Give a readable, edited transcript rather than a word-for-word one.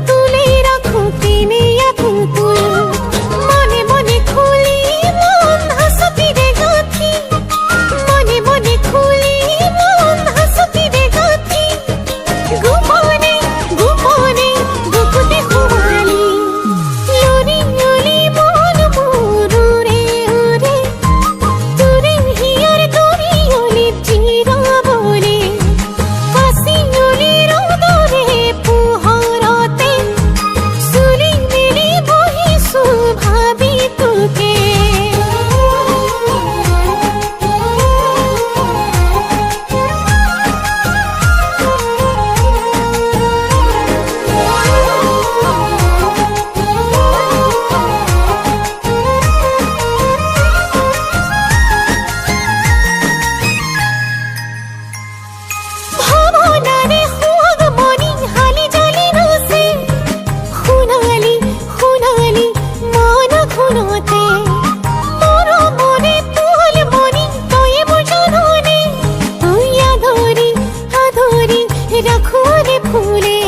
তুলে রাখো কিনিয়া পুতুল মনে মনে খুলি মন হাসতি রে গাথি মনে মনে খুলি মন হাসতি রে গাথি গোপনে গোপনে বুকুতে খুমালি লরি লরি মন মোর উরে উরে তুরে হিয়ার দরি ওলি চিরা বলে হাসি ওলি রোদরে পুহরতে সুলি মেলি বহি সুভাবি তোকে ভাবনারে হুয়াগ মনি হালি জালি রসে খুনালি খুনালি মন খুনতে মোর মনে ফুল মনি তয়ে বুঝনে তুই আধরি আধরি রাখো রে ফুলে